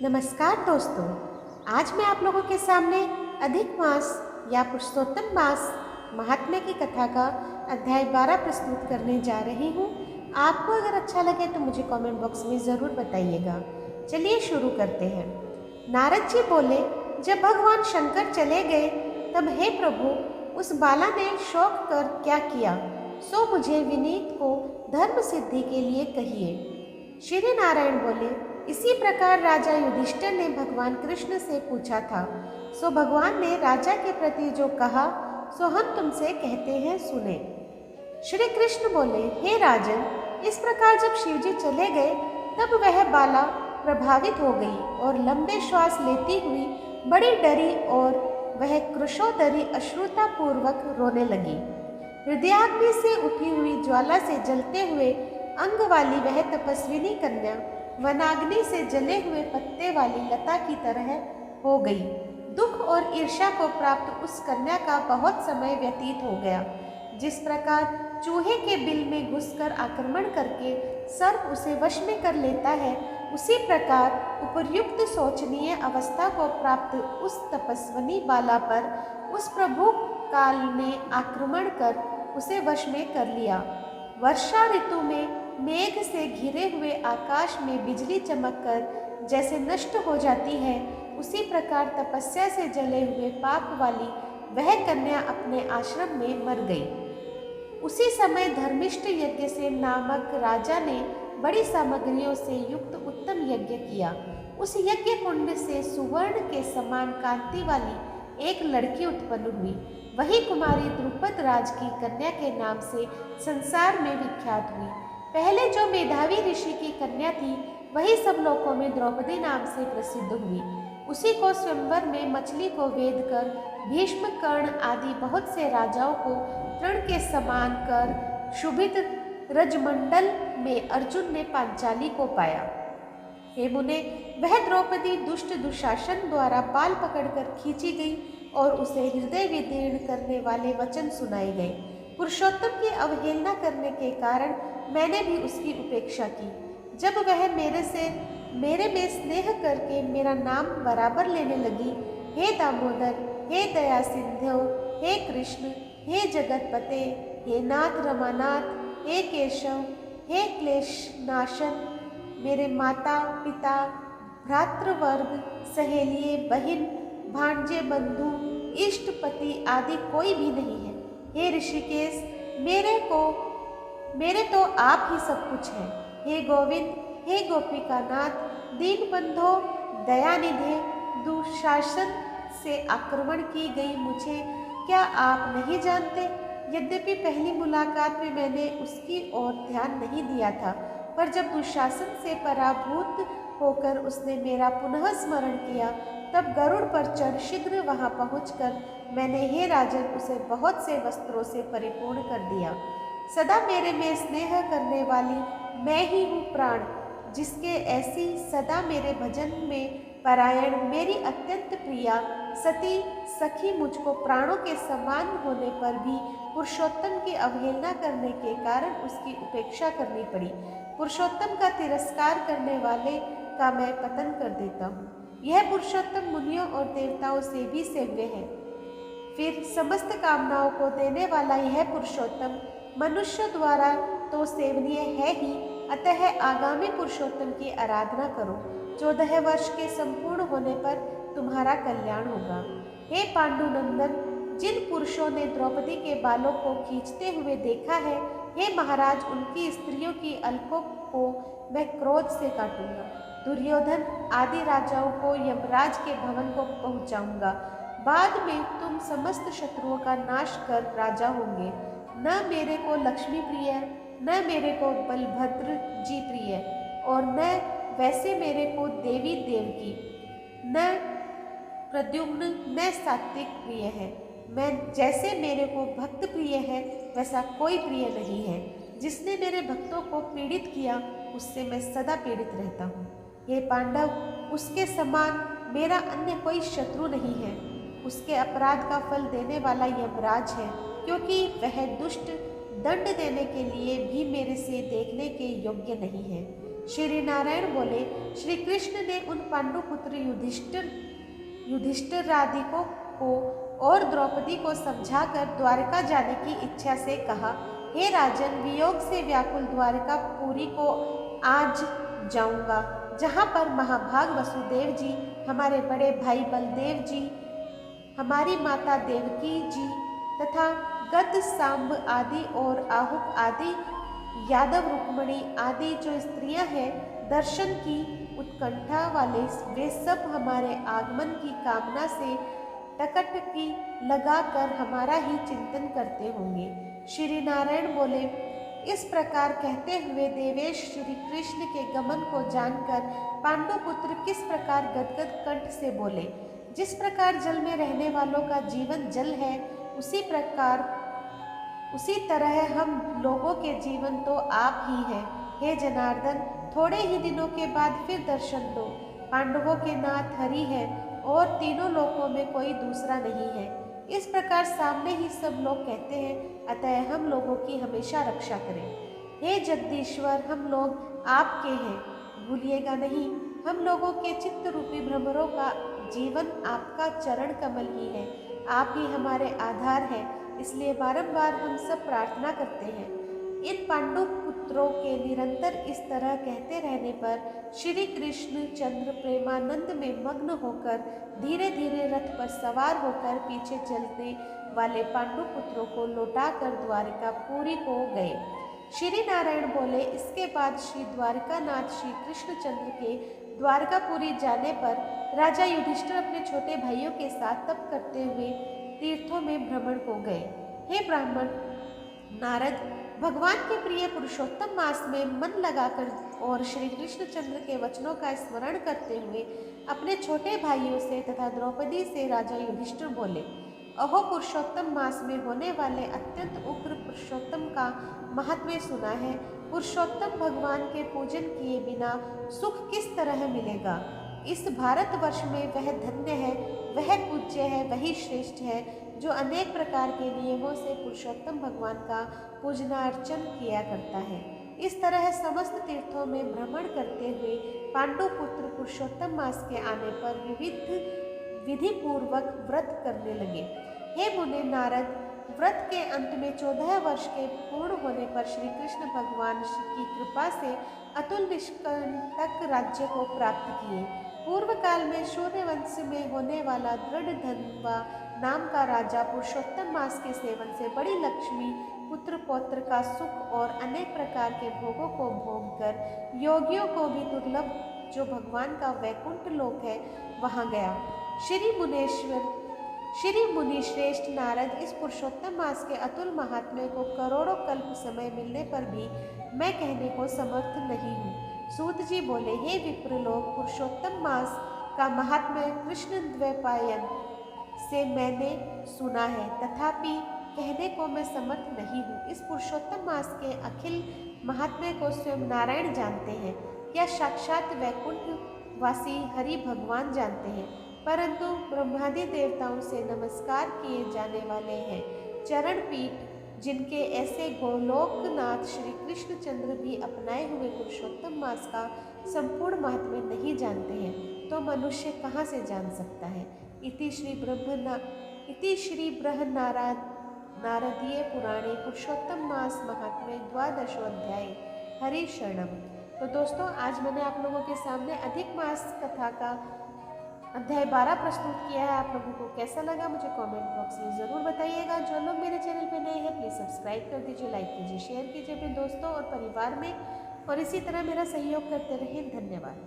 नमस्कार दोस्तों। आज मैं आप लोगों के सामने अधिक मास या पुरुषोत्तम मास महात्म्य की कथा का अध्याय 12 प्रस्तुत करने जा रही हूँ। आपको अगर अच्छा लगे तो मुझे कमेंट बॉक्स में ज़रूर बताइएगा। चलिए शुरू करते हैं। नारद जी बोले, जब भगवान शंकर चले गए तब हे प्रभु, उस बाला ने शोक कर क्या किया, सो मुझे विनीत को धर्म सिद्धि के लिए कहिए। श्री नारायण बोले, इसी प्रकार राजा युधिष्ठिर ने भगवान कृष्ण से पूछा था, सो भगवान ने राजा के प्रति जो कहा सो हम तुमसे कहते हैं, सुने। श्री कृष्ण बोले, हे राजन, इस प्रकार जब शिवजी चले गए तब वह बाला प्रभावित हो गई और लंबे श्वास लेती हुई बड़ी डरी और वह कृशोदरी अश्रुता पूर्वक रोने लगी। हृदयाग्नि से उठी हुई ज्वाला से जलते हुए अंग वाली वह तपस्विनी कन्या वनाग्नि से जले हुए पत्ते वाली लता की तरह हो गई। दुख और ईर्ष्या को प्राप्त उस कन्या का बहुत समय व्यतीत हो गया। जिस प्रकार चूहे के बिल में घुसकर आक्रमण करके सर्प उसे वश में कर लेता है, उसी प्रकार उपर्युक्त शोचनीय अवस्था को प्राप्त उस तपस्विनी बाला पर उस प्रभु काल ने आक्रमण कर उसे वश में कर लिया। वर्षा ऋतु में मेघ से घिरे हुए आकाश में बिजली चमककर जैसे नष्ट हो जाती है, उसी प्रकार तपस्या से जले हुए पाप वाली वह कन्या अपने आश्रम में मर गई। उसी समय धर्मिष्ठ यज्ञ से नामक राजा ने बड़ी सामग्रियों से युक्त उत्तम यज्ञ किया। उस यज्ञ कुंड से सुवर्ण के समान कांति वाली एक लड़की उत्पन्न हुई। वही कुमारी द्रुपद राज की कन्या के नाम से संसार में विख्यात हुई। पहले जो मेधावी ऋषि की कन्या थी, वही सब लोकों में द्रौपदी नाम से प्रसिद्ध हुई। उसी को स्वयंवर में मछली को वेद कर भीष्म, कर्ण आदि बहुत से राजाओं को तृण के समान कर शुभित रजमंडल में अर्जुन ने पांचाली को पाया। हे मुने, वह द्रौपदी दुष्ट दुशासन द्वारा बाल पकड़कर खींची गई और उसे हृदय विदीर्ण करने वाले वचन सुनाए गए। पुरुषोत्तम की अवहेलना करने के कारण मैंने भी उसकी उपेक्षा की। जब वह मेरे में स्नेह करके मेरा नाम बराबर लेने लगी, हे दामोदर, हे दया सिंधु, हे कृष्ण, हे जगतपते, हे नाथ रमानाथ, हे केशव, हे क्लेश नाशन, मेरे माता पिता भ्रातृवर्ग, सहेलिए, बहिन, भांजे, बंधु, इष्ट पति आदि कोई भी नहीं है। हे ऋषिकेश, मेरे तो आप ही सब कुछ हैं। हे गोविंद, हे गोपिकानाथ, दीन बंधो, दयानिधे, दुशासन से आक्रमण की गई मुझे क्या आप नहीं जानते? यद्यपि पहली मुलाकात में मैंने उसकी ओर ध्यान नहीं दिया था, पर जब दुशासन से पराभूत होकर उसने मेरा पुनः स्मरण किया, तब गरुड़ पर चढ़ शीघ्र वहां पहुंचकर मैंने, हे राजन, उसे बहुत से वस्त्रों से परिपूर्ण कर दिया। सदा मेरे में स्नेह करने वाली मैं ही हूँ प्राण, जिसके ऐसी सदा मेरे भजन में परायण मेरी अत्यंत प्रिया सती सखी मुझको प्राणों के समान होने पर भी पुरुषोत्तम की अवहेलना करने के कारण उसकी उपेक्षा करनी पड़ी। पुरुषोत्तम का तिरस्कार करने वाले का मैं पतन कर देता हूँ। यह पुरुषोत्तम मुनियों और देवताओं से भी सेव्य है। फिर समस्त कामनाओं को देने वाला यह पुरुषोत्तम मनुष्य द्वारा तो सेवनीय है ही, अतः आगामी पुरुषोत्तम की आराधना करो। 14 वर्ष के संपूर्ण होने पर तुम्हारा कल्याण होगा। हे पांडुनंदन, जिन पुरुषों ने द्रौपदी के बालों को खींचते हुए देखा है, हे महाराज, उनकी स्त्रियों की अलकों को मैं क्रोध से काटूंगा। दुर्योधन आदि राजाओं को यमराज के भवन को पहुंचाऊंगा। बाद में तुम समस्त शत्रुओं का नाश कर राजा होंगे। न मेरे को लक्ष्मी प्रिय, न मेरे को बलभद्र जी प्रिय, और न वैसे मेरे को देवी देवकी, न प्रद्युम्न, न सात्विक प्रिय है। मैं जैसे मेरे को भक्त प्रिय है, वैसा कोई प्रिय नहीं है। जिसने मेरे भक्तों को पीड़ित किया, उससे मैं सदा पीड़ित रहता हूँ। हे पांडव, उसके समान मेरा अन्य कोई शत्रु नहीं है। उसके अपराध का फल देने वाला यमराज है, क्योंकि वह दुष्ट दंड देने के लिए भी मेरे से देखने के योग्य नहीं है। श्री नारायण बोले, श्री कृष्ण ने उन पांडुपुत्र युधिष्ठिरादिकों को और द्रौपदी को समझाकर द्वारका जाने की इच्छा से कहा, हे राजन, वियोग से व्याकुल द्वारका पुरी को आज जाऊंगा, जहाँ पर महाभाग वसुदेव जी, हमारे बड़े भाई बलदेव जी, हमारी माता देवकी जी तथा गद सांब आदि और आहुक आदि यादव रुक्मणी आदि जो स्त्रियां हैं, दर्शन की उत्कंठा वाले वे सब हमारे आगमन की कामना से टकटकी लगाकर हमारा ही चिंतन करते होंगे। श्री नारायण बोले, इस प्रकार कहते हुए देवेश श्री कृष्ण के गमन को जानकर पांडुपुत्र किस प्रकार गदगद कंठ से बोले, जिस प्रकार जल में रहने वालों का जीवन जल है, उसी तरह हम लोगों के जीवन तो आप ही हैं। हे जनार्दन, थोड़े ही दिनों के बाद फिर दर्शन दो। पांडवों के नाथ हरि है और तीनों लोकों में कोई दूसरा नहीं है। इस प्रकार सामने ही सब लोग कहते हैं, अतः हम लोगों की हमेशा रक्षा करें। हे जगदीश्वर, हम लोग आपके हैं, भूलिएगा नहीं। हम लोगों के चित्त रूपी भ्रमरों का जीवन आपका चरण कमल ही है। आप ही हमारे आधार हैं, इसलिए बारंबार हम सब प्रार्थना करते हैं। इन पांडु पुत्रों के निरंतर इस तरह कहते रहने पर श्री कृष्ण चंद्र प्रेमानंद में मग्न होकर धीरे धीरे रथ पर सवार होकर पीछे चलने वाले पांडु पुत्रों को लौटाकर द्वारका पुरी को गए। श्री नारायण बोले, इसके बाद श्री द्वारकानाथ श्री कृष्णचंद्र के द्वारकापुरी जाने पर राजा युधिष्ठिर अपने छोटे भाइयों के साथ तप करते हुए तीर्थों में भ्रमण को गए। हे ब्राह्मण नारद, भगवान के प्रिय पुरुषोत्तम मास में मन लगाकर और श्री कृष्णचंद्र के वचनों का स्मरण करते हुए अपने छोटे भाइयों से तथा द्रौपदी से राजा युधिष्ठिर बोले, अहो, पुरुषोत्तम मास में होने वाले अत्यंत उग्र पुरुषोत्तम का महात्म्य सुना है। पुरुषोत्तम भगवान के पूजन किए बिना सुख किस तरह मिलेगा। इस भारतवर्ष में वह धन्य है, वह पूज्य है, वही श्रेष्ठ है जो अनेक प्रकार के नियमों से पुरुषोत्तम भगवान का पूजनार्चन किया करता है। इस तरह समस्त तीर्थों में भ्रमण करते हुए पांडुपुत्र पुरुषोत्तम मास के आने पर विधि पूर्वक व्रत करने लगे। हे मुने नारद, व्रत के अंत में 14 वर्ष के पूर्ण होने पर श्री कृष्ण भगवान की कृपा से अतुल निष्कंटक राज्य को प्राप्त किए। पूर्व काल में सूर्यवंश में होने वाला दृढ़धन्वा नाम का राजा पुरुषोत्तम मास के सेवन से बड़ी लक्ष्मी, पुत्र पौत्र का सुख और अनेक प्रकार के भोगों को भोग कर योगियों को भी दुर्लभ जो भगवान का वैकुंठ लोक है वहां गया। श्री मुनि श्रेष्ठ नारद, इस पुरुषोत्तम मास के अतुल महात्म्य को करोड़ों कल्प समय मिलने पर भी मैं कहने को समर्थ नहीं हूँ। सूत जी बोले, हे विप्रलोक, पुरुषोत्तम मास का महात्म्य कृष्ण द्वैपायन से मैंने सुना है, तथापि कहने को मैं समर्थ नहीं हूँ। इस पुरुषोत्तम मास के अखिल महात्म्य को स्वयं नारायण जानते हैं या साक्षात वैकुंठ वासी हरि भगवान जानते हैं, परंतु ब्रह्मादि देवताओं से नमस्कार किए जाने वाले हैं चरण पीठ जिनके ऐसे गोलोकनाथ श्री कृष्णचंद्र भी अपनाए हुए पुरुषोत्तम मास का संपूर्ण महात्म्य नहीं जानते हैं, तो मनुष्य कहाँ से जान सकता है। इति श्री नारदीय पुराणे पुरुषोत्तम मास महात्म्य 12वां अध्याय। हरि शरणम। तो दोस्तों, आज मैंने आप लोगों के सामने अधिक मास कथा का अध्याय 12 प्रस्तुत किया है। आप लोगों को कैसा लगा मुझे कमेंट बॉक्स में ज़रूर बताइएगा। जो लोग मेरे चैनल पे नए हैं प्लीज़ सब्सक्राइब कर दीजिए, लाइक कीजिए, शेयर कीजिए अपने दोस्तों और परिवार में, और इसी तरह मेरा सहयोग करते रहें। धन्यवाद।